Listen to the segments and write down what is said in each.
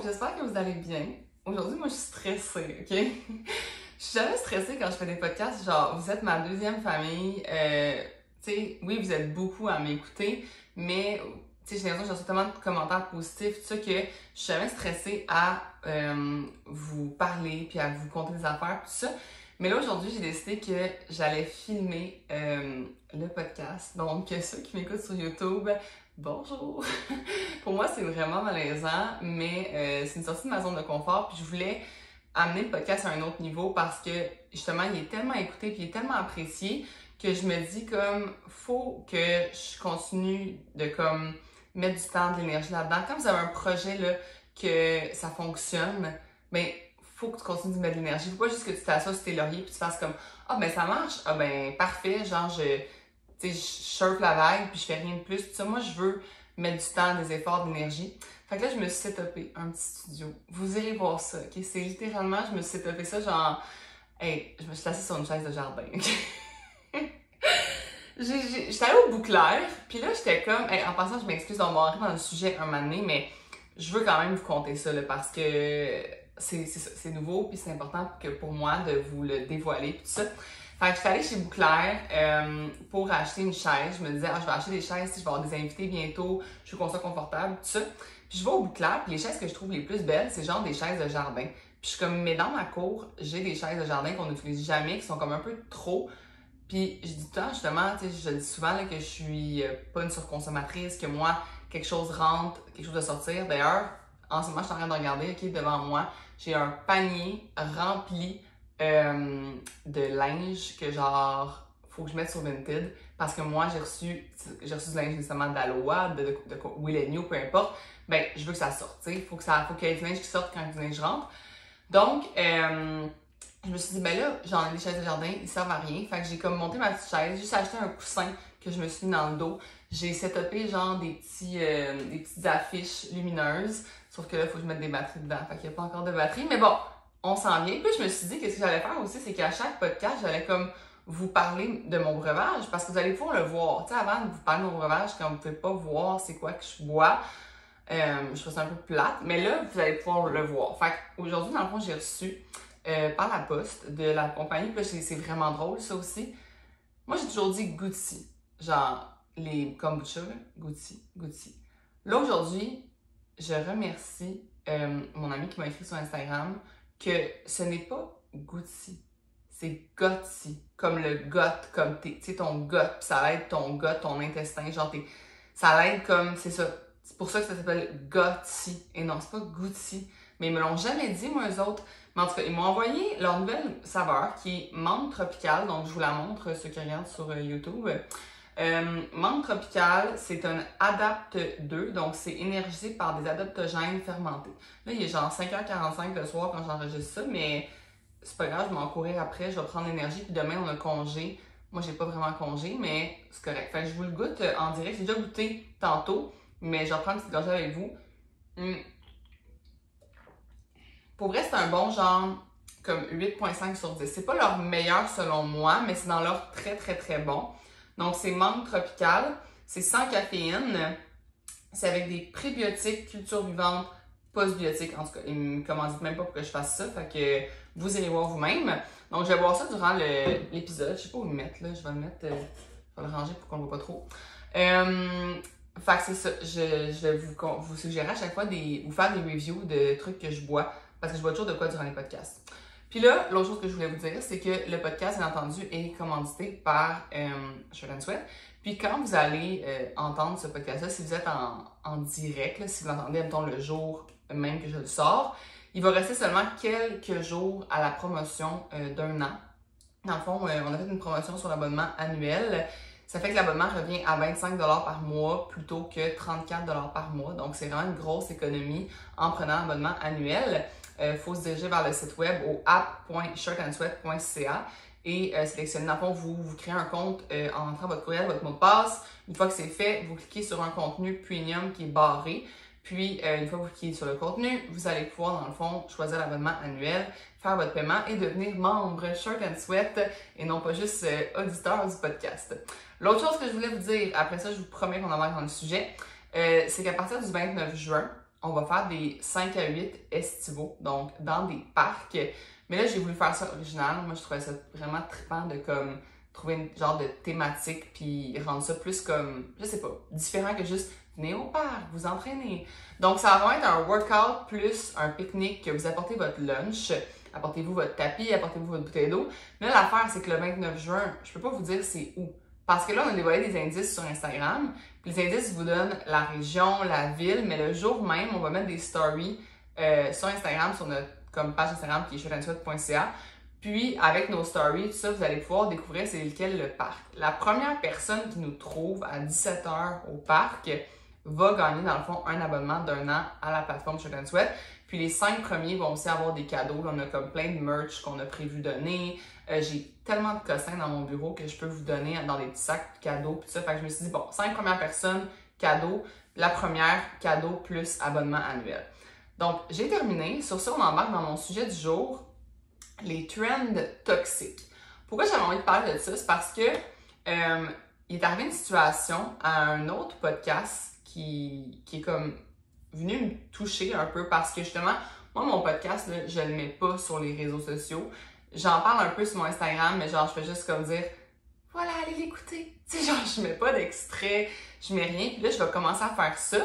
j'espère que vous allez bien. Aujourd'hui, moi, je suis stressée, OK? Je suis jamais stressée quand je fais des podcasts, genre, vous êtes ma deuxième famille, tu sais, oui, vous êtes beaucoup à m'écouter, mais, tu sais, j'ai l'impression que j'ai reçu tellement de commentaires positifs, tout ça, que je suis jamais stressée à vous parler, puis à vous conter des affaires, tout ça. Mais là, aujourd'hui, j'ai décidé que j'allais filmer le podcast. Donc, ceux qui m'écoutent sur YouTube, bonjour! Pour moi, c'est vraiment malaisant, mais c'est une sortie de ma zone de confort. Puis je voulais amener le podcast à un autre niveau parce que, justement, il est tellement écouté puis il est tellement apprécié que je me dis comme, faut que je continue de comme mettre du temps, de l'énergie là-dedans. Quand vous avez un projet là, que ça fonctionne, ben faut que tu continues de mettre de l'énergie. Faut pas juste que tu t'assoies sur tes lauriers puis tu fasses comme, ah ben ça marche, ah ben parfait, genre je surfe la vague puis je fais rien de plus. Tout ça, moi je veux mettre du temps, des efforts, de l'énergie. Fait que là, je me suis setupé un petit studio. Vous irez voir ça, ok? C'est littéralement, je me suis setupé ça genre, hey, je me suis assise sur une chaise de jardin, ok? J'étais allée au Bouclair, puis là, j'étais comme, hey, en passant, je m'excuse d'avoir rentré dans le sujet un moment donné, mais je veux quand même vous conter ça, là, parce que c'est nouveau, puis c'est important que pour moi de vous le dévoiler, puis tout ça. Fait que j'étais allée chez Bouclair pour acheter une chaise. Je me disais, ah, je vais acheter des chaises, je vais avoir des invités bientôt, je veux qu'on soit confortable, tout ça. Puis je vais au Bouclair, puis les chaises que je trouve les plus belles, c'est genre des chaises de jardin. Puis je suis comme, mais dans ma cour, j'ai des chaises de jardin qu'on n'utilise jamais, qui sont comme un peu trop. Puis je dis tout le temps, justement, tu sais, je dis souvent là, que je suis pas une surconsommatrice, que moi, quelque chose rentre, quelque chose de sortir. D'ailleurs, en ce moment, je suis en train de regarder, ok, devant moi, j'ai un panier rempli de linge que genre, faut que je mette sur Vinted. Parce que moi, j'ai reçu du linge nécessairement d'Aloha, de Will & New, peu importe. Ben, je veux que ça sorte, tu sais. Faut qu'il y ait du linge qui sorte quand du linge rentre. Donc, je me suis dit, ben là, j'en ai des chaises de jardin, ils servent à rien. Fait que j'ai comme monté ma petite chaise, juste acheté un coussin que je me suis mis dans le dos. J'ai setupé genre des petites affiches lumineuses. Sauf que là, il faut que je mette des batteries dedans. Fait qu'il n'y a pas encore de batterie. Mais bon, on s'en vient. Puis je me suis dit que ce que j'allais faire aussi, c'est qu'à chaque podcast, j'allais comme vous parler de mon breuvage. Parce que vous allez pouvoir le voir. Tu sais, avant de vous parler de mon breuvage, quand vous ne pouvez pas voir c'est quoi que je bois, je trouve ça un peu plate. Mais là, vous allez pouvoir le voir. Fait qu'aujourd'hui, dans le fond, j'ai reçu par la poste de la compagnie. Puis là, c'est vraiment drôle, ça aussi. Moi, j'ai toujours dit Gucci. Genre, les kombucha, Gucci. Là, aujourd'hui, je remercie mon ami qui m'a écrit sur Instagram que ce n'est pas Gucci, c'est Gotti. Comme le gut, comme tu sais, ton gut, pis ça aide ton gut, ton intestin. Genre, ça l'aide comme, c'est ça. C'est pour ça que ça s'appelle Gotti. Et non, c'est pas Gucci. Mais ils me l'ont jamais dit, moi, eux autres. Mais en tout cas, ils m'ont envoyé leur nouvelle saveur qui est menthe tropicale. Donc, je vous la montre, ceux qui regardent sur YouTube. Menthe tropicale, c'est un Adapt 2. Donc, c'est énergisé par des adaptogènes fermentés. Là, il est genre 5h45 le soir quand j'enregistre ça. Mais c'est pas grave, je vais en courir après. Je vais prendre l'énergie. Puis demain, on a congé. Moi, j'ai pas vraiment congé, mais c'est correct. Fait que je vous le goûte en direct. J'ai déjà goûté tantôt. Mais je vais reprendre une petite gorgée avec vous. Pour vrai, c'est un bon genre comme 8.5 sur 10. C'est pas leur meilleur selon moi, mais c'est dans leur très très très bon. Donc c'est menthe tropicale, c'est sans caféine, c'est avec des prébiotiques, culture vivante, postbiotiques. En tout cas, ils me commandent même pas pour que je fasse ça, fait que vous irez voir vous-même. Donc je vais boire ça durant l'épisode. Je sais pas où le mettre là, je vais le mettre, je vais le ranger pour qu'on le voit pas trop. Fait que c'est ça, je vais vous suggérer à chaque fois vous faire des reviews de trucs que je bois, parce que je bois toujours de quoi durant les podcasts. Puis là, l'autre chose que je voulais vous dire, c'est que le podcast, bien entendu, est commandité par Shirt & Sweat. Puis quand vous allez entendre ce podcast-là, si vous êtes en direct, là, si vous l'entendez, mettons, le jour même que je le sors, il va rester seulement quelques jours à la promotion d'1 an. Dans le fond, on a fait une promotion sur l'abonnement annuel. Ça fait que l'abonnement revient à 25$ par mois plutôt que 34$ par mois. Donc, c'est vraiment une grosse économie en prenant l'abonnement annuel. Faut se diriger vers le site web au app.shirtandsweat.ca et sélectionner. Dans le fond, vous créez un compte en entrant votre courriel, votre mot de passe. Une fois que c'est fait, vous cliquez sur un contenu premium qui est barré. Puis, une fois que vous cliquez sur le contenu, vous allez pouvoir, dans le fond, choisir l'abonnement annuel, faire votre paiement et devenir membre Shirt & Sweat et non pas juste auditeur du podcast. L'autre chose que je voulais vous dire, après ça, je vous promets qu'on embarque dans le sujet, c'est qu'à partir du 29 juin, on va faire des 5 à 8 estivaux, donc dans des parcs. Mais là, j'ai voulu faire ça original. Moi, je trouvais ça vraiment trippant de comme trouver une genre de thématique puis rendre ça plus comme, je sais pas, différent que juste venez au parc, vous entraînez. Donc, ça va être un workout plus un pique-nique que vous apportez votre lunch, apportez-vous votre tapis, apportez-vous votre bouteille d'eau. Mais là, l'affaire, c'est que le 29 juin, je peux pas vous dire c'est où. Parce que là, on a dévoilé des indices sur Instagram. Puis les indices vous donnent la région, la ville, mais le jour même, on va mettre des stories sur Instagram, sur notre comme page Instagram qui est shortandsweat.ca. Puis, avec nos stories, tout ça, vous allez pouvoir découvrir c'est lequel le parc. La première personne qui nous trouve à 17h au parc va gagner, dans le fond, un abonnement d'1 an à la plateforme Short and Sweat. Puis, les 5 premiers vont aussi avoir des cadeaux. Là, on a comme plein de merch qu'on a prévu donner. J'ai tellement de cossins dans mon bureau que je peux vous donner dans des petits sacs cadeaux. Puis ça, fait que je me suis dit, bon, 5 premières personnes, cadeaux. La première, cadeau plus abonnement annuel. Donc, j'ai terminé. Sur ça, on embarque dans mon sujet du jour, les trends toxiques. Pourquoi j'avais envie de parler de ça? C'est parce que il est arrivé une situation à un autre podcast qui est comme venu me toucher un peu parce que justement, moi, mon podcast, là, je le mets pas sur les réseaux sociaux. J'en parle un peu sur mon Instagram, mais genre, je fais juste comme dire, voilà, allez l'écouter. Tu sais, genre, je mets pas d'extrait, je mets rien. Puis là, je vais commencer à faire ça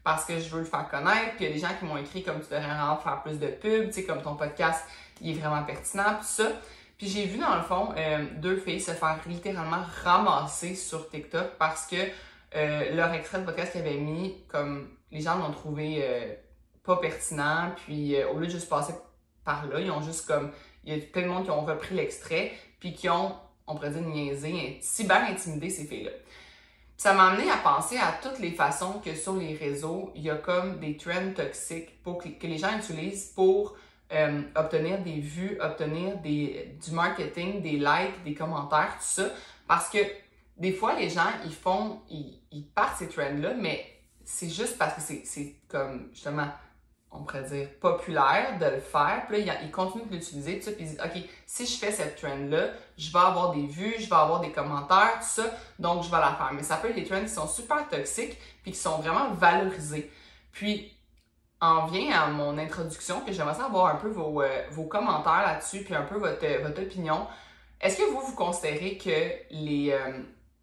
parce que je veux le faire connaître. Puis il y a des gens qui m'ont écrit comme tu devrais vraiment faire plus de pubs, tu sais, comme ton podcast, il est vraiment pertinent, tout ça. Puis j'ai vu dans le fond 2 filles se faire littéralement ramasser sur TikTok parce que leur extrait de podcast qu'ils avaient mis, comme les gens l'ont trouvé pas pertinent. Puis au lieu de juste passer par là, ils ont juste comme, il y a plein de monde qui ont repris l'extrait puis qui ont, on pourrait dire, niaisé, cyber intimidé ces filles-là. Ça m'a amené à penser à toutes les façons que sur les réseaux, il y a comme des trends toxiques que les gens utilisent pour obtenir des vues, obtenir du marketing, des likes, des commentaires, tout ça. Parce que des fois, les gens, ils partent ces trends-là, mais c'est juste parce que c'est comme, justement, on pourrait dire, populaire de le faire. Puis là, ils continuent de l'utiliser, tout ça, puis ils disent, OK, si je fais cette trend-là, je vais avoir des vues, je vais avoir des commentaires, tout ça, donc je vais la faire. Mais ça peut être des trends qui sont super toxiques, puis qui sont vraiment valorisés. Puis, en vient à mon introduction, que j'aimerais savoir un peu vos commentaires là-dessus, puis un peu votre opinion. Est-ce que vous considérez que les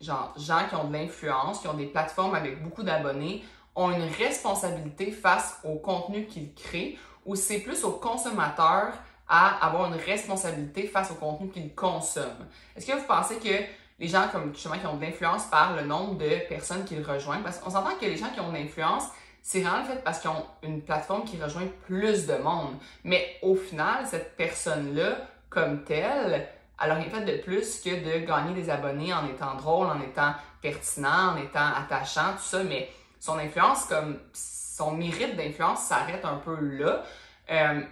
gens qui ont de l'influence, qui ont des plateformes avec beaucoup d'abonnés, ont une responsabilité face au contenu qu'ils créent, ou c'est plus aux consommateurs à avoir une responsabilité face au contenu qu'ils consomment? Est-ce que vous pensez que les gens comme justement qui ont de l'influence par le nombre de personnes qu'ils rejoignent? Parce qu'on s'entend que les gens qui ont de l'influence, c'est vraiment le fait parce qu'ils ont une plateforme qui rejoint plus de monde. Mais au final, cette personne-là, comme telle, elle n'a rien fait de plus que de gagner des abonnés en étant drôle, en étant pertinent, en étant attachant, tout ça. Mais son influence, comme son mérite d'influence s'arrête un peu là.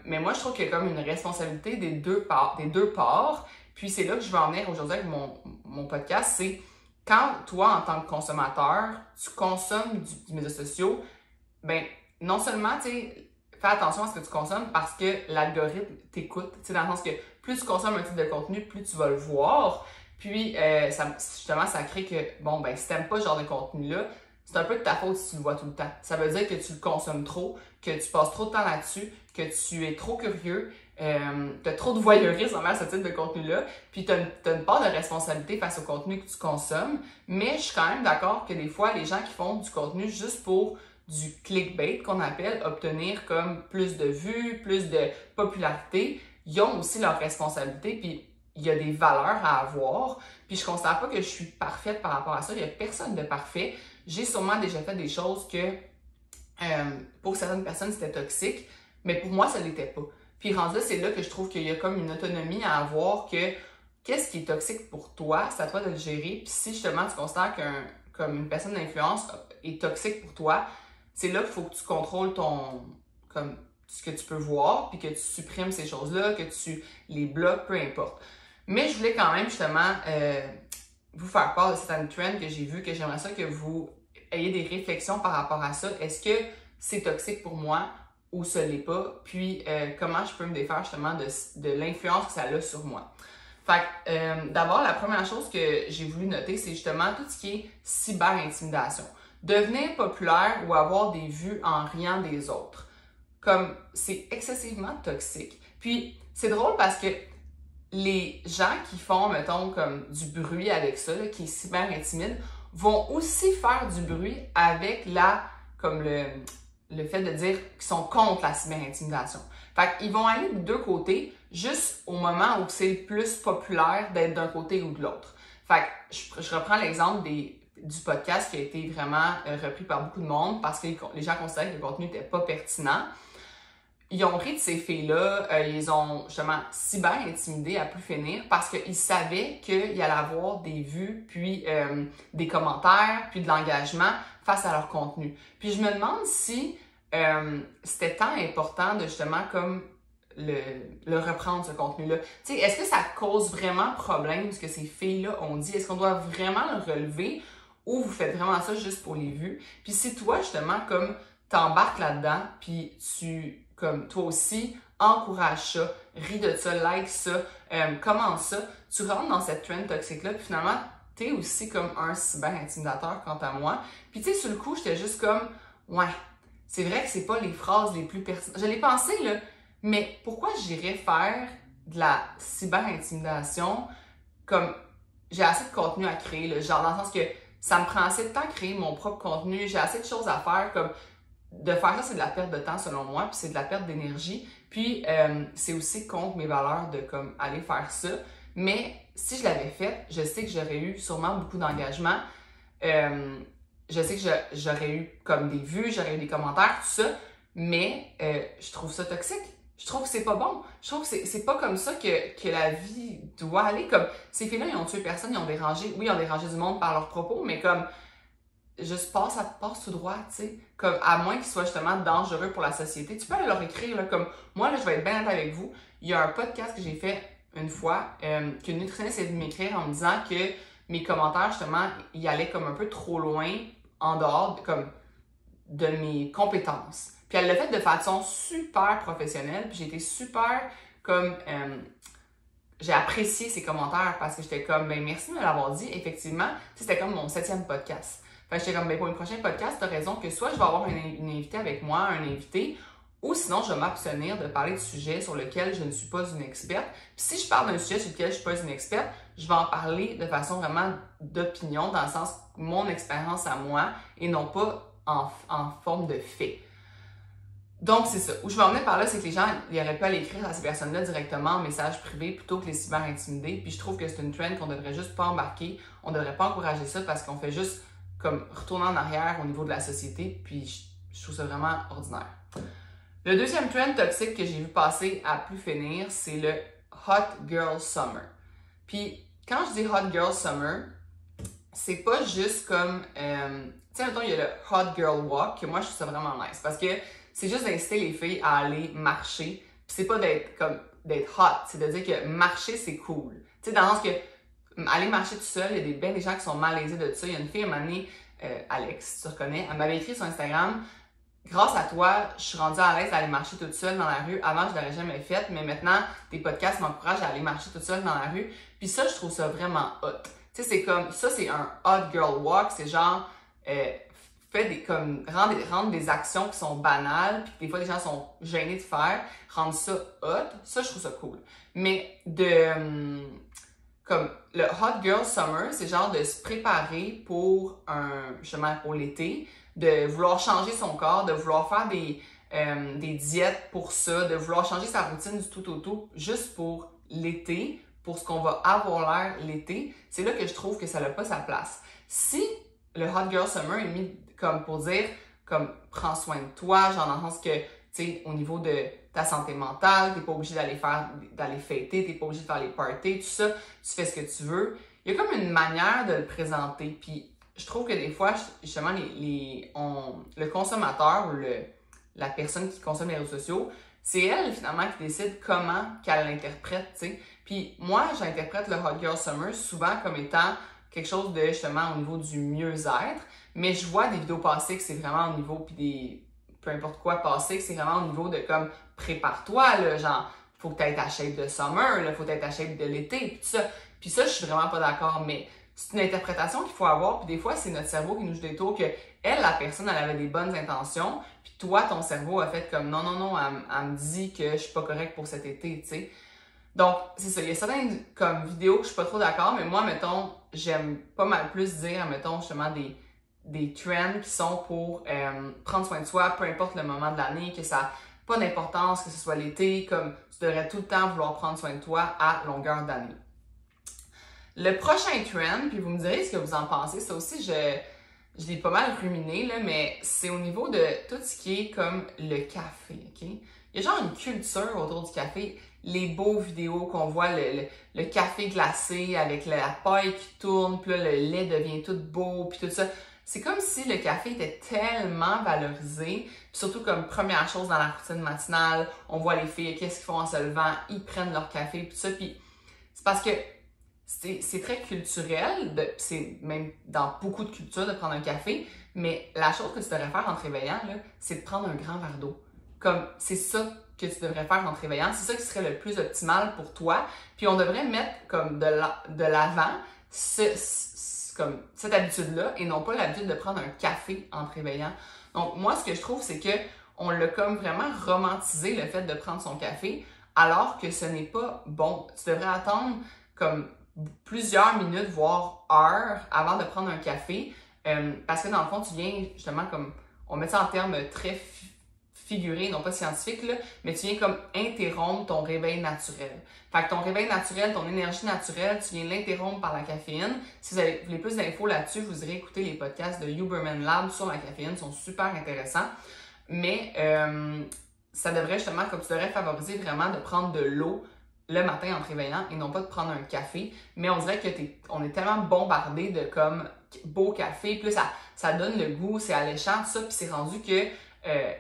Mais moi, je trouve qu'il y a comme une responsabilité des deux parts. Puis c'est là que je veux en venir aujourd'hui avec mon podcast, c'est quand toi, en tant que consommateur, tu consommes du médias sociaux, ben non seulement, tu sais, fais attention à ce que tu consommes parce que l'algorithme t'écoute, tu sais, dans le sens que plus tu consommes un type de contenu, plus tu vas le voir. Puis, justement, ça crée que, bon, ben si t'aimes pas ce genre de contenu-là, c'est un peu de ta faute si tu le vois tout le temps. Ça veut dire que tu le consommes trop, que tu passes trop de temps là-dessus, que tu es trop curieux, t'as trop de voyeurisme envers ce type de contenu-là, puis t'as une part de responsabilité face au contenu que tu consommes. Mais je suis quand même d'accord que des fois, les gens qui font du contenu juste pour du clickbait qu'on appelle, obtenir comme plus de vues, plus de popularité, ils ont aussi leur responsabilité, puis il y a des valeurs à avoir. Puis je considère pas que je suis parfaite par rapport à ça, il y a personne de parfait. J'ai sûrement déjà fait des choses que pour certaines personnes c'était toxique, mais pour moi ça l'était pas. Puis rendu là, c'est là que je trouve qu'il y a comme une autonomie à avoir que qu'est-ce qui est toxique pour toi, c'est à toi de le gérer. Puis si justement tu considères comme une personne d'influence est toxique pour toi, c'est là qu'il faut que tu contrôles comme ce que tu peux voir, puis que tu supprimes ces choses-là, que tu les bloques, peu importe. Mais je voulais quand même justement vous faire part de certaines trends que j'ai vues, que j'aimerais ça que vous ayez des réflexions par rapport à ça. Est-ce que c'est toxique pour moi ou ce l'est pas? Puis comment je peux me défaire justement de l'influence que ça a sur moi? Fait que d'abord, la première chose que j'ai voulu noter, c'est justement tout ce qui est cyber-intimidation. devenir populaire ou avoir des vues en riant des autres. Comme, c'est excessivement toxique. Puis, c'est drôle parce que les gens qui font, mettons, comme du bruit avec ça, là, qui est cyber intimide, vont aussi faire du bruit avec comme le fait de dire qu'ils sont contre la cyber-intimidation. Fait qu'ils vont aller de deux côtés, juste au moment où c'est le plus populaire d'être d'un côté ou de l'autre. Fait que je reprends l'exemple du podcast qui a été vraiment repris par beaucoup de monde parce que les gens considéraient que le contenu n'était pas pertinent. Ils ont ri de ces filles-là, ils ont justement cyber-intimidé à plus finir parce qu'ils savaient qu'il y allait avoir des vues, puis des commentaires, puis de l'engagement face à leur contenu. Puis je me demande si c'était tant important de justement comme le reprendre, ce contenu-là. Tu sais, est-ce que ça cause vraiment problème ce que ces filles-là ont dit? Est-ce qu'on doit vraiment le relever ou vous faites vraiment ça juste pour les vues? Puis si toi, justement, comme t'embarques là-dedans, puis comme toi aussi, encourage ça, ris de ça, like ça, commente ça, tu rentres dans cette trend toxique-là, puis finalement, t'es aussi comme un cyber-intimidateur quant à moi. Puis tu sais, sur le coup, j'étais juste comme, ouais, c'est vrai que c'est pas les phrases les plus pertinentes. Je l'ai pensé, là, mais pourquoi j'irais faire de la cyber-intimidation comme j'ai assez de contenu à créer, là, genre dans le sens que ça me prend assez de temps à créer mon propre contenu, j'ai assez de choses à faire, comme de faire ça, c'est de la perte de temps selon moi, puis c'est de la perte d'énergie, puis c'est aussi contre mes valeurs de comme aller faire ça. Mais si je l'avais fait, je sais que j'aurais eu sûrement beaucoup d'engagement. Je sais que j'aurais eu comme des vues, j'aurais eu des commentaires, tout ça, mais je trouve ça toxique. Je trouve que c'est pas bon. Je trouve que c'est pas comme ça que la vie doit aller. Comme ces filles-là, ils ont tué personne, ils ont dérangé, oui, ils ont dérangé du monde par leurs propos, mais comme juste passe tout droit, tu sais. Comme, à moins qu'ils soient justement dangereux pour la société. Tu peux aller leur écrire, là, comme, moi, là, je vais être bien honnête avec vous. Il y a un podcast que j'ai fait une fois, qu'une nutritionniste est venue m'écrire en me disant que mes commentaires, justement, ils allaient comme un peu trop loin, en dehors, comme, de mes compétences. Puis elle l'a fait de façon super professionnelle, puis j'ai été super, comme, j'ai apprécié ses commentaires parce que j'étais comme, ben merci de me l'avoir dit. Effectivement, c'était comme mon 7e podcast. Fait que j'étais comme, ben pour le prochain podcast, t'as raison que soit je vais avoir une invitée avec moi, un invité, ou sinon je vais m'abstenir de parler de sujets sur lesquels je ne suis pas une experte. Puis si je parle d'un sujet sur lequel je ne suis pas une experte, je vais en parler de façon vraiment d'opinion, dans le sens mon expérience à moi, et non pas en forme de fait. Donc, c'est ça. Où je vais en venir par là, c'est que les gens, ils auraient pu aller écrire à ces personnes-là directement en message privé plutôt que les cyber-intimider. Puis je trouve que c'est une trend qu'on devrait juste pas embarquer. On devrait pas encourager ça parce qu'on fait juste comme retourner en arrière au niveau de la société. Puis je trouve ça vraiment ordinaire. Le deuxième trend toxique que j'ai vu passer à plus finir, c'est le Hot Girl Summer. Puis quand je dis Hot Girl Summer, c'est pas juste comme... tu sais, mettons, il y a le Hot Girl Walk, que moi, je trouve ça vraiment nice. Parce que c'est juste d'inciter les filles à aller marcher. Puis c'est pas d'être hot, c'est de dire que marcher, c'est cool. Tu sais, dans le sens que aller marcher tout seul, il y a bien des gens qui sont malaisés de ça. Il y a une fille, à un moment donné, Alex, tu reconnais, elle m'avait écrit sur Instagram, grâce à toi, je suis rendue à l'aise d'aller marcher toute seule dans la rue. Avant, je l'aurais jamais fait, mais maintenant, tes podcasts m'encouragent à aller marcher toute seule dans la rue. Puis ça, je trouve ça vraiment hot. Tu sais, c'est comme, ça, c'est un hot girl walk. C'est genre, rendre des actions qui sont banales, puis que des fois, les gens sont gênés de faire, rendre ça hot. Ça, je trouve ça cool. Mais comme, le Hot Girl Summer, c'est genre de se préparer pour justement, pour l'été, de vouloir changer son corps, de vouloir faire des diètes pour ça, de vouloir changer sa routine du tout au tout, juste pour l'été, pour ce qu'on va avoir l'air l'été. C'est là que je trouve que ça n'a pas sa place. Si le Hot Girl Summer est mis comme pour dire, comme, prends soin de toi, genre dans le sens que, tu sais, au niveau de ta santé mentale, t'es pas obligé d'aller fêter, t'es pas obligé de faire les parties, tout ça, tu fais ce que tu veux. Il y a comme une manière de le présenter, puis je trouve que des fois, justement, le consommateur ou la personne qui consomme les réseaux sociaux, c'est elle, finalement, qui décide comment qu'elle l'interprète, tu sais. Puis moi, j'interprète le Hot Girl Summer souvent comme étant quelque chose de, justement, au niveau du mieux-être, mais je vois des vidéos passées que c'est vraiment au niveau, puis peu importe quoi passé, que c'est vraiment au niveau de comme, prépare-toi, là, genre, faut que tu aies ta shape de summer, là, faut que tu aies ta shape de l'été, puis tout ça. Puis ça, je suis vraiment pas d'accord, mais c'est une interprétation qu'il faut avoir, puis des fois, c'est notre cerveau qui nous joue des tours que la personne, elle avait des bonnes intentions, puis toi, ton cerveau a fait comme non, elle me dit que je suis pas correcte pour cet été, tu sais. Donc, c'est ça, il y a certaines comme vidéos que je suis pas trop d'accord, mais moi, mettons, j'aime pas mal plus dire, mettons, justement, des trends qui sont pour prendre soin de soi, peu importe le moment de l'année, que ça n'a pas d'importance, que ce soit l'été, comme tu devrais tout le temps vouloir prendre soin de toi à longueur d'année. Le prochain trend, puis vous me direz ce que vous en pensez, ça aussi, je l'ai pas mal ruminé, là, mais c'est au niveau de tout ce qui est comme le café, OK? Il y a genre une culture autour du café, les beaux vidéos qu'on voit, le café glacé avec la paille qui tourne, puis là, le lait devient tout beau, puis tout ça. C'est comme si le café était tellement valorisé, puis surtout comme première chose dans la routine matinale, on voit les filles, qu'est-ce qu'ils font en se levant, ils prennent leur café, puis tout ça, puis c'est parce que c'est très culturel, c'est même dans beaucoup de cultures de prendre un café, mais la chose que tu devrais faire en te réveillant, c'est de prendre un grand verre d'eau. Comme, c'est ça que tu devrais faire en te réveillant, c'est ça qui serait le plus optimal pour toi. Puis on devrait mettre comme de l'avant comme cette habitude-là et non pas l'habitude de prendre un café en te réveillant. Donc moi, ce que je trouve, c'est que on l'a comme vraiment romantisé, le fait de prendre son café, alors que ce n'est pas bon. Tu devrais attendre comme plusieurs minutes, voire heures avant de prendre un café, parce que dans le fond, tu viens justement comme, on met ça en termes très figurés, non pas scientifiques, là, mais tu viens comme interrompre ton réveil naturel. Fait que ton réveil naturel, ton énergie naturelle, tu viens l'interrompre par la caféine. Si vous voulez plus d'infos là-dessus, vous irez écouter les podcasts de Huberman Lab sur la caféine, ils sont super intéressants. Mais ça devrait justement, comme tu devrais favoriser vraiment de prendre de l'eau le matin en te réveillant et non pas de prendre un café. Mais on dirait que on est tellement bombardé de comme beau café, puis là, ça donne le goût, c'est alléchant, tout ça, puis c'est rendu que,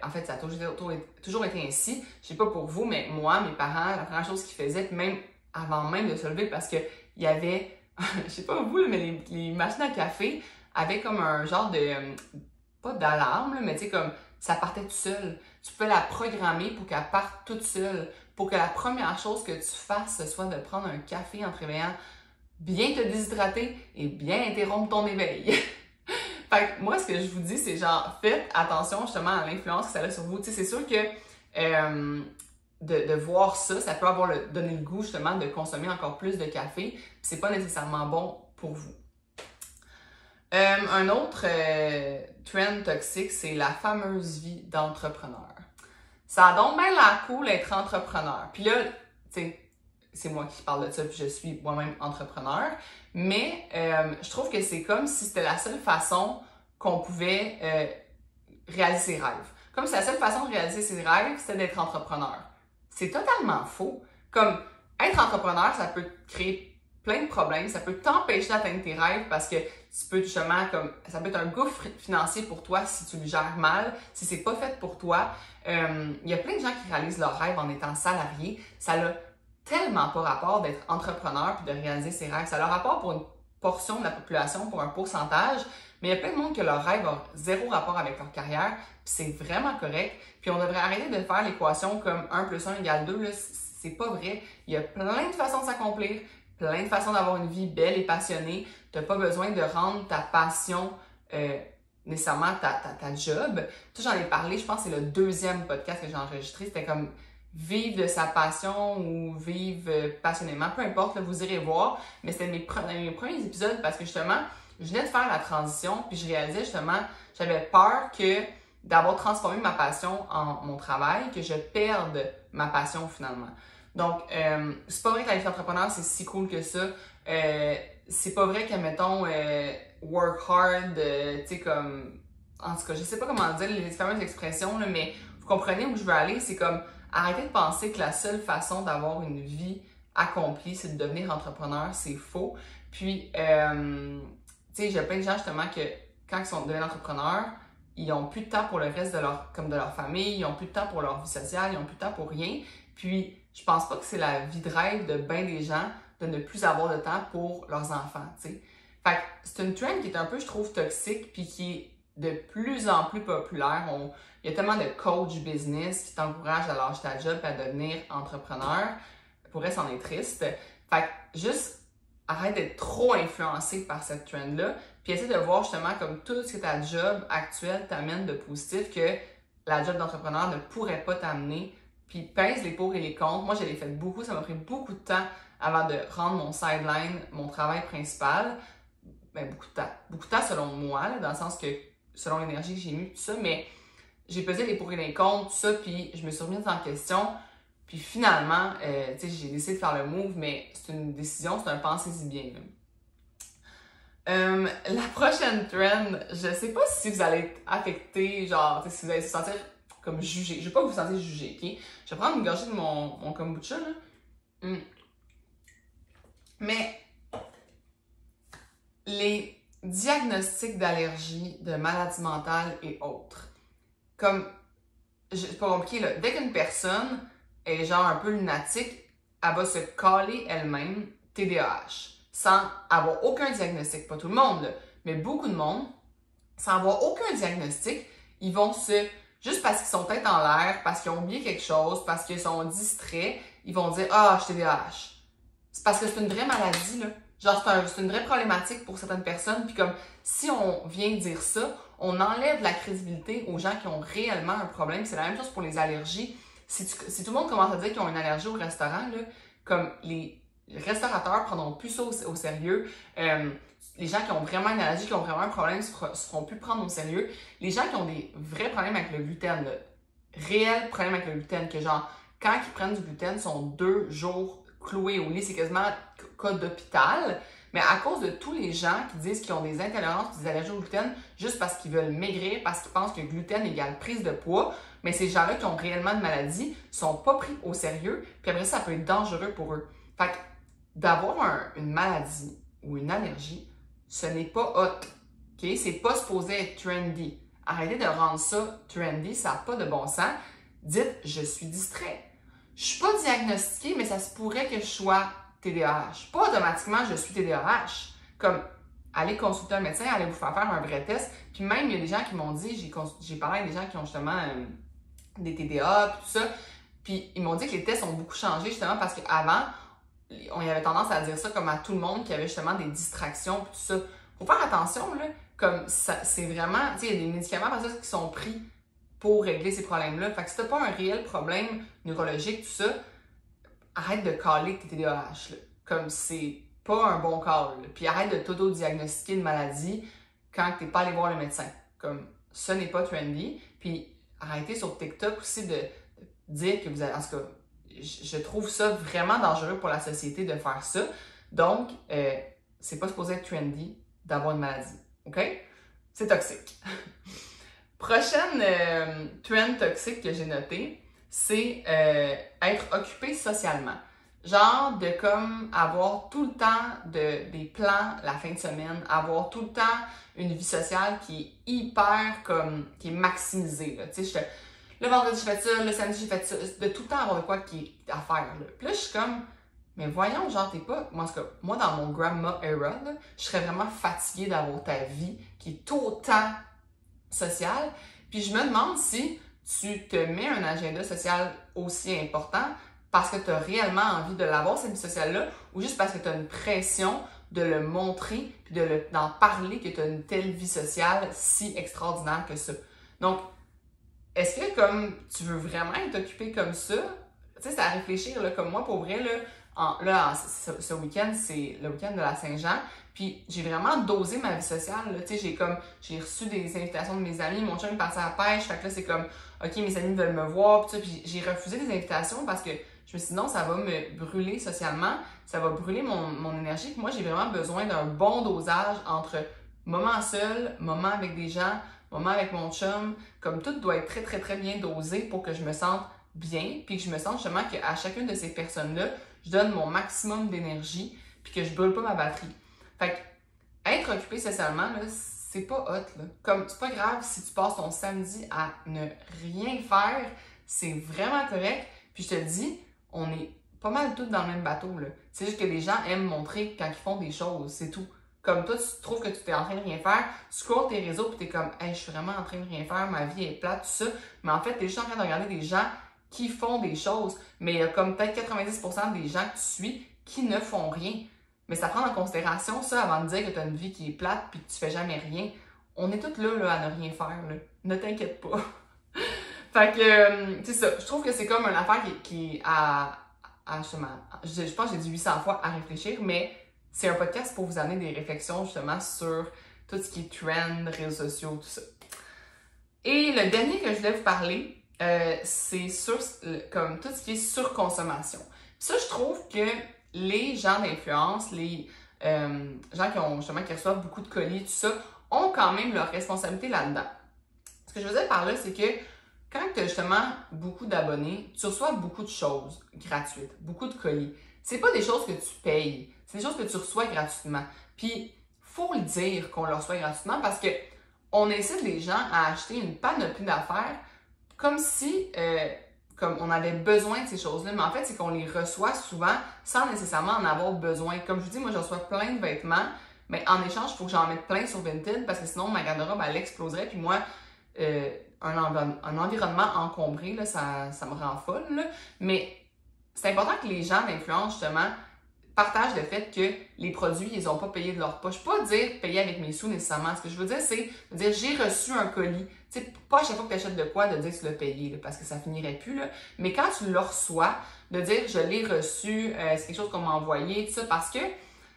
en fait, ça a toujours été ainsi. Je sais pas pour vous, mais moi, mes parents, la première chose qu'ils faisaient, même avant même de se lever, parce que il y avait, je sais pas vous, mais les machines à café avaient comme un genre de, pas d'alarme, mais tu sais, comme ça partait tout seul. Tu peux la programmer pour qu'elle parte toute seule, pour que la première chose que tu fasses, ce soit de prendre un café en te réveillant, bien te déshydrater et bien interrompre ton éveil. Fait que moi, ce que je vous dis, c'est genre, faites attention justement à l'influence que ça a sur vous. Tu sais, c'est sûr que de voir ça, ça peut donner le goût justement de consommer encore plus de café. C'est pas nécessairement bon pour vous. Un autre trend toxique, c'est la fameuse vie d'entrepreneur. Ça a donc bien l'air cool d'être entrepreneur. Puis là, tu sais, c'est moi qui parle de ça, puis je suis moi-même entrepreneur. Mais je trouve que c'est comme si c'était la seule façon qu'on pouvait réaliser ses rêves. Comme si la seule façon de réaliser ses rêves, c'était d'être entrepreneur. C'est totalement faux. Comme être entrepreneur, ça peut créer plein de problèmes, ça peut t'empêcher d'atteindre tes rêves parce que tu peux justement comme ça peut être un gouffre financier pour toi si tu le gères mal, si c'est pas fait pour toi. Il y a plein de gens qui réalisent leurs rêves en étant salariés. Ça n'a tellement pas rapport d'être entrepreneur puis de réaliser ses rêves. Ça a rapport pour une portion de la population, pour un pourcentage, mais il y a plein de monde que leurs rêves ont zéro rapport avec leur carrière, puis c'est vraiment correct. Puis on devrait arrêter de faire l'équation comme 1 + 1 = 2, là, c'est pas vrai. Il y a plein de façons de s'accomplir, plein de façons d'avoir une vie belle et passionnée. Tu n'as pas besoin de rendre ta passion nécessairement ta job. Ça, j'en ai parlé, je pense que c'est le 2e podcast que j'ai enregistré. C'était comme vivre de sa passion ou vivre passionnément, peu importe, là, vous irez voir. Mais c'était mes premiers épisodes parce que justement, je venais de faire la transition puis je réalisais justement, j'avais peur que d'avoir transformé ma passion en mon travail, que je perde ma passion finalement. Donc, c'est pas vrai que la vie d'entrepreneur, c'est si cool que ça. C'est pas vrai que, mettons, work hard, tu sais, comme... En tout cas, je sais pas comment dire les fameuses expressions, là, mais vous comprenez où je veux aller. C'est comme, arrêtez de penser que la seule façon d'avoir une vie accomplie, c'est de devenir entrepreneur. C'est faux. Puis, tu sais, j'ai plein de gens, justement, que quand ils sont devenus entrepreneurs, ils ont plus de temps pour le reste de leur famille, ils ont plus de temps pour leur vie sociale, ils ont plus de temps pour rien. Puis, je pense pas que c'est la vie de rêve de bien des gens de ne plus avoir de temps pour leurs enfants, tu sais. Fait que c'est une trend qui est un peu, je trouve, toxique puis qui est de plus en plus populaire. Il y a tellement de coach business qui t'encouragent à lâcher ta job et à devenir entrepreneur. Pour elle, c'en est triste. Fait que juste arrête d'être trop influencé par cette trend-là, puis essaie de voir justement comme tout ce que ta job actuelle t'amène de positif que la job d'entrepreneur ne pourrait pas t'amener, puis pèse les pour et les contre. Moi, je l'ai fait beaucoup, ça m'a pris beaucoup de temps avant de rendre mon sideline mon travail principal. Ben, beaucoup de temps selon moi, là, dans le sens que selon l'énergie que j'ai mis, tout ça, mais j'ai pesé les pour et les contre, tout ça, puis je me suis remise en question. Puis finalement, tu sais, j'ai décidé de faire le move, mais c'est une décision, c'est un pensez-y bien. La prochaine trend, je sais pas si vous allez être affecté, genre, si vous allez se sentir comme jugé. Je veux pas que vous vous sentiez jugé, ok? Je vais prendre une gorgée de mon kombucha, là. Mais les diagnostics d'allergie, de maladie mentale et autres, comme, c'est pas compliqué, là, dès qu'une personne est genre un peu lunatique, elle va se caler elle-même TDAH sans avoir aucun diagnostic. Pas tout le monde, là, mais beaucoup de monde, sans avoir aucun diagnostic, ils vont juste parce qu'ils sont tête en l'air, parce qu'ils ont oublié quelque chose, parce qu'ils sont distraits, ils vont dire « Ah, je suis TDAH ». C'est parce que c'est une vraie maladie, là. Genre, c'est une vraie problématique pour certaines personnes. Puis comme, si on vient dire ça, on enlève la crédibilité aux gens qui ont réellement un problème. C'est la même chose pour les allergies. Si tout le monde commence à dire qu'ils ont une allergie au restaurant, là, comme les restaurateurs prendront plus ça au sérieux. Les gens qui ont vraiment une allergie, qui ont vraiment un problème, se feront plus prendre au sérieux. Les gens qui ont des vrais problèmes avec le gluten, là, réels problèmes avec le gluten, que genre, quand ils prennent du gluten, sont 2 jours cloués au lit, c'est quasiment cas d'hôpital. Mais à cause de tous les gens qui disent qu'ils ont des intolérances, des allergies au gluten, juste parce qu'ils veulent maigrir, parce qu'ils pensent que gluten égale prise de poids, mais ces gens-là qui ont réellement une maladie sont pas pris au sérieux, puis après ça peut être dangereux pour eux. Fait que d'avoir une maladie ou une allergie, ce n'est pas hot. Okay? C'est pas supposé être trendy. Arrêtez de rendre ça trendy, ça n'a pas de bon sens. Dites, je suis distrait. Je suis pas diagnostiquée, mais ça se pourrait que je sois TDAH. Pas automatiquement, je suis TDAH. Comme, allez consulter un médecin, allez vous faire un vrai test. Puis même, il y a des gens qui m'ont dit, j'ai parlé avec des gens qui ont justement des TDA, puis tout ça. Puis ils m'ont dit que les tests ont beaucoup changé justement parce qu'avant, on y avait tendance à dire ça comme à tout le monde, qu'il y avait justement des distractions, puis tout ça. Faut faire attention, là. Comme, c'est vraiment, tu sais, il y a des médicaments par ça qui sont pris pour régler ces problèmes-là. Fait que si t'as pas un réel problème neurologique, tout ça, arrête de caler que t'es TDAH, là. Comme c'est pas un bon call, là. Puis arrête de t'auto-diagnostiquer une maladie quand t'es pas allé voir le médecin. Comme ça n'est pas trendy. Puis arrêtez sur TikTok aussi de dire que vous avez... En tout cas, je trouve ça vraiment dangereux pour la société de faire ça. Donc, c'est pas supposé être trendy d'avoir une maladie. OK? C'est toxique. Prochaine trend toxique que j'ai noté, c'est être occupé socialement. Genre de comme avoir tout le temps des plans la fin de semaine, avoir tout le temps une vie sociale qui est hyper comme, qui est maximisée. Là. Tu sais, le vendredi je fais ça, le samedi j'ai fait ça, de tout le temps avoir de quoi qui est à faire. Là. Puis là je suis comme, mais voyons, genre t'es pas, moi en tout cas, moi dans mon grandma era, là, je serais vraiment fatiguée d'avoir ta vie qui est autant sociale. Puis je me demande si tu te mets un agenda social aussi important parce que tu as réellement envie de l'avoir, cette vie sociale-là, ou juste parce que tu as une pression de le montrer puis d'en parler que tu as une telle vie sociale si extraordinaire que ça. Donc, est-ce que comme tu veux vraiment être occupé comme ça, tu sais, c'est à réfléchir, là, comme moi, pour vrai, là, ce week-end, c'est le week-end de la Saint-Jean, puis j'ai vraiment dosé ma vie sociale, là, tu sais, j'ai reçu des invitations de mes amis, mon chum est parti à la pêche, fait que là, c'est comme, ok, mes amis veulent me voir, puis j'ai refusé des invitations parce que je me suis dit non, ça va me brûler socialement, ça va brûler mon énergie, puis moi, j'ai vraiment besoin d'un bon dosage entre moment seul, moment avec des gens, moment avec mon chum, comme tout doit être très, très, très bien dosé pour que je me sente bien, puis que je me sente justement qu'à chacune de ces personnes-là, je donne mon maximum d'énergie, puis que je brûle pas ma batterie. Fait que, être occupé socialement, là, c'est pas hot, là. Comme, c'est pas grave si tu passes ton samedi à ne rien faire, c'est vraiment correct. Puis je te dis, on est pas mal tous dans le même bateau, là. C'est juste que les gens aiment montrer quand ils font des choses, c'est tout. Comme toi, tu trouves que tu es en train de rien faire, tu scrolles tes réseaux puis t'es comme « Hey, je suis vraiment en train de rien faire, ma vie est plate, tout ça. » Mais en fait, t'es juste en train de regarder des gens qui font des choses. Mais il y a comme peut-être 90% des gens que tu suis qui ne font rien. Mais ça prend en considération ça avant de dire que tu as une vie qui est plate puis que tu fais jamais rien. On est tous là à ne rien faire, là. Ne t'inquiète pas. Fait que, c'est ça. Je trouve que c'est comme une affaire qui justement, je pense que j'ai dit 800 fois à réfléchir, mais c'est un podcast pour vous amener des réflexions justement sur tout ce qui est trend, réseaux sociaux, tout ça. Et le dernier que je voulais vous parler, c'est sur comme tout ce qui est surconsommation. Puis ça, je trouve que les gens d'influence, les gens qui reçoivent beaucoup de colis, tout ça, ont quand même leur responsabilité là-dedans. Ce que je veux dire par là, c'est que quand tu as justement beaucoup d'abonnés, tu reçois beaucoup de choses gratuites, beaucoup de colis. C'est pas des choses que tu payes, c'est des choses que tu reçois gratuitement. Puis, faut le dire qu'on le reçoit gratuitement parce que on incite les gens à acheter une panoplie d'affaires comme si comme on avait besoin de ces choses-là. Mais en fait, c'est qu'on les reçoit souvent sans nécessairement en avoir besoin. Comme je vous dis, moi, je reçois plein de vêtements, mais en échange, il faut que j'en mette plein sur Vinted parce que sinon, ma garde-robe, elle exploserait. Puis moi, un environnement encombré, là, ça me rend folle. Là. Mais c'est important que les gens d'influence, justement, partagent le fait que les produits, ils n'ont pas payé de leur poche. Pas dire payer avec mes sous nécessairement. Ce que je veux dire, c'est dire j'ai reçu un colis. Tu sais, pas à chaque fois que tu achètes de quoi, de dire que tu l'as payé, là, parce que ça finirait plus. Là. Mais quand tu le reçois, de dire je l'ai reçu, c'est quelque chose qu'on m'a envoyé, tout ça, parce que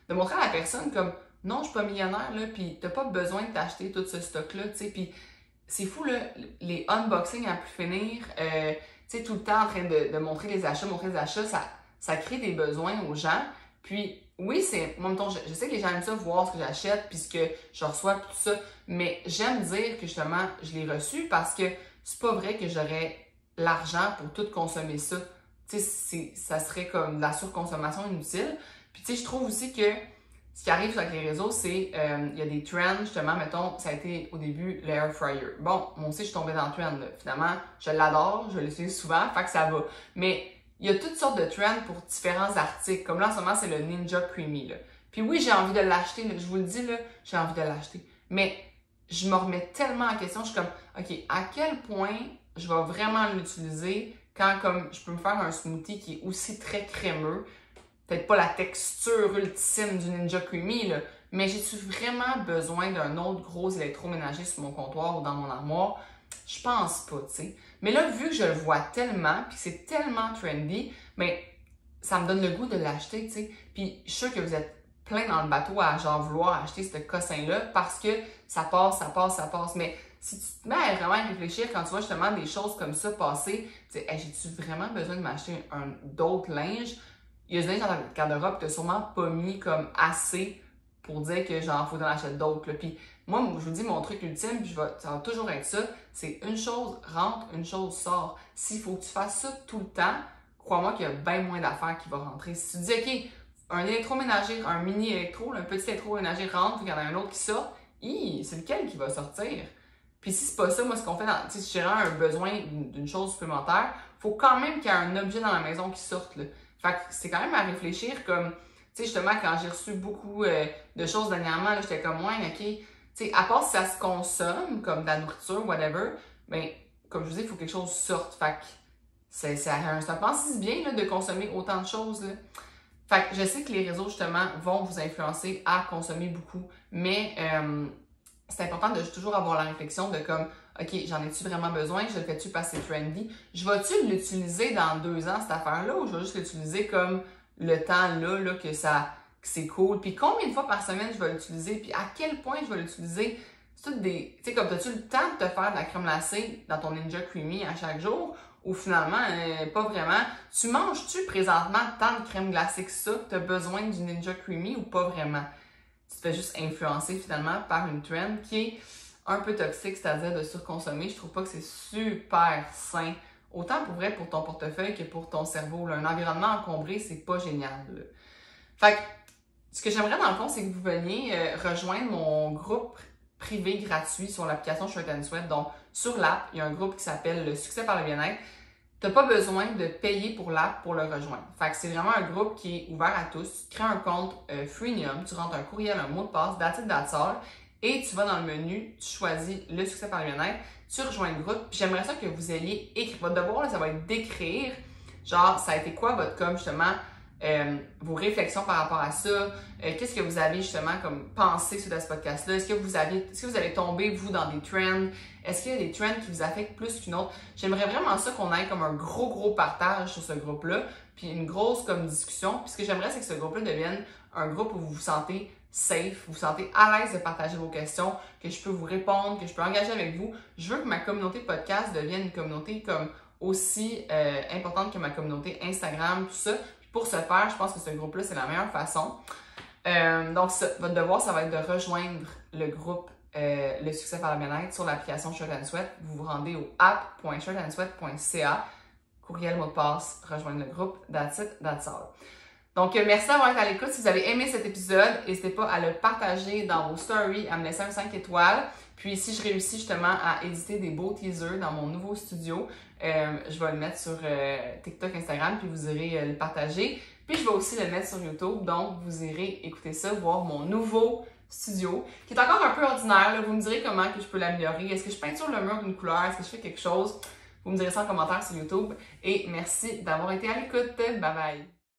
de montrer à la personne comme non, je suis pas millionnaire, là, puis t'as pas besoin de t'acheter tout ce stock-là, tu sais, puis c'est fou, là, les unboxings à plus finir, tu sais, tout le temps en train de montrer les achats, ça crée des besoins aux gens. Puis, oui, moi, mettons, je sais que les gens aiment ça, voir ce que j'achète, puis ce que je reçois, puis tout ça, mais j'aime dire que justement, je l'ai reçu parce que c'est pas vrai que j'aurais l'argent pour tout consommer ça. Tu sais, ça serait comme de la surconsommation inutile. Puis, tu sais, je trouve aussi que ce qui arrive avec les réseaux, c'est il y a des trends, justement, mettons, ça a été au début l'air fryer. Bon, moi aussi, je suis tombée dans le trend, là. Finalement, je l'adore, je l'utilise souvent, fait que ça va. Mais il y a toutes sortes de trends pour différents articles. Comme là, en ce moment, c'est le Ninja Creamy, là. Puis oui, j'ai envie de l'acheter, je vous le dis, là, j'ai envie de l'acheter. Mais je me remets tellement en question, je suis comme, OK, à quel point je vais vraiment l'utiliser quand, comme, je peux me faire un smoothie qui est aussi très crémeux, peut-être pas la texture ultime du Ninja Creamy, là, mais j'ai-tu vraiment besoin d'un autre gros électroménager sur mon comptoir ou dans mon armoire? Je pense pas, tu sais. Mais là, vu que je le vois tellement, puis c'est tellement trendy, mais ça me donne le goût de l'acheter, tu sais. Puis je suis sûre que vous êtes plein dans le bateau à genre vouloir acheter ce cossin-là parce que ça passe. Mais si tu te mets à vraiment réfléchir quand tu vois justement des choses comme ça passer, tu sais, hey, j'ai-tu vraiment besoin de m'acheter d'autres linges? Il y a du linge dans ta garde-robe que tu n'as sûrement pas mis comme assez pour dire que genre, faut que t'en achètes d'autres. Puis moi, je vous dis, mon truc ultime, puis ça va toujours être ça, c'est une chose rentre, une chose sort. S'il faut que tu fasses ça tout le temps, crois-moi qu'il y a bien moins d'affaires qui vont rentrer. Si tu dis, OK, un électroménager, un mini électro, un petit électroménager rentre, puis il y en a un autre qui sort, c'est lequel qui va sortir? Puis si c'est pas ça, moi, ce qu'on fait, si j'ai vraiment un besoin d'une chose supplémentaire, il faut quand même qu'il y ait un objet dans la maison qui sorte, là. Fait que c'est quand même à réfléchir comme, tu sais, justement, quand j'ai reçu beaucoup de choses dernièrement, là, j'étais comme, ouais, OK, tu sais, à part si ça se consomme, comme de la nourriture, whatever, ben, comme je vous dis, il faut que quelque chose sorte. Fait que ça pense bien, là, de consommer autant de choses, là. Fait que je sais que les réseaux, justement, vont vous influencer à consommer beaucoup, mais c'est important de toujours avoir la réflexion de comme, OK, j'en ai-tu vraiment besoin? Je le fais-tu passer trendy? Je vais-tu l'utiliser dans 2 ans, cette affaire-là, ou je vais juste l'utiliser comme le temps là que c'est cool? Puis combien de fois par semaine je vais l'utiliser? Puis à quel point je vais l'utiliser? C'est tout des... Tu sais, comme, as-tu le temps de te faire de la crème glacée dans ton Ninja Creamy à chaque jour? Ou finalement, pas vraiment. Tu manges-tu présentement tant de crème glacée que ça, que tu as besoin du Ninja Creamy ou pas vraiment? Tu te fais juste influencer finalement par une trend qui est un peu toxique, c'est-à-dire de surconsommer. Je trouve pas que c'est super sain. Autant pour vrai pour ton portefeuille que pour ton cerveau. Là. Un environnement encombré, c'est pas génial. Là. Fait que, ce que j'aimerais dans le fond, c'est que vous veniez rejoindre mon groupe privé gratuit sur l'application Shirt & Sweat. Donc, sur l'app, il y a un groupe qui s'appelle Le Succès par le bien-être. T'as pas besoin de payer pour l'app pour le rejoindre. Fait que c'est vraiment un groupe qui est ouvert à tous. Tu crées un compte freemium, tu rentres un courriel, un mot de passe, that's all, et tu vas dans le menu, tu choisis Le Succès par le bien-être, tu rejoins le groupe. Puis j'aimerais ça que vous ayez écrit. Votre devoir, là, ça va être d'écrire, genre, ça a été quoi votre com, justement, vos réflexions par rapport à ça. Qu'est-ce que vous avez justement comme pensé sur ce podcast-là? Est-ce que vous avez tombé, vous, dans des trends? Est-ce qu'il y a des trends qui vous affectent plus qu'une autre? J'aimerais vraiment ça qu'on ait comme un gros partage sur ce groupe-là, puis une grosse comme discussion. Puis ce que j'aimerais, c'est que ce groupe-là devienne un groupe où vous vous sentez safe, vous vous sentez à l'aise de partager vos questions, que je peux vous répondre, que je peux engager avec vous. Je veux que ma communauté podcast devienne une communauté comme aussi importante que ma communauté Instagram, tout ça. Puis pour ce faire, je pense que ce groupe-là, c'est la meilleure façon. Donc, votre devoir, ça va être de rejoindre le groupe Le Succès par le bien-être sur l'application Shirt & Sweat. Vous vous rendez au app.shirtandsweat.ca, courriel, mot de passe, rejoindre le groupe, that's it, that's all. Donc, merci d'avoir été à l'écoute. Si vous avez aimé cet épisode, n'hésitez pas à le partager dans vos stories, à me laisser un 5 étoiles. Puis, si je réussis justement à éditer des beaux teasers dans mon nouveau studio, je vais le mettre sur TikTok, Instagram, puis vous irez le partager. Puis, je vais aussi le mettre sur YouTube. Donc, vous irez écouter ça, voir mon nouveau studio, qui est encore un peu ordinaire. Là. Vous me direz comment que je peux l'améliorer. Est-ce que je peinture le mur d'une couleur? Est-ce que je fais quelque chose? Vous me direz ça en commentaire sur YouTube. Et merci d'avoir été à l'écoute. Bye bye!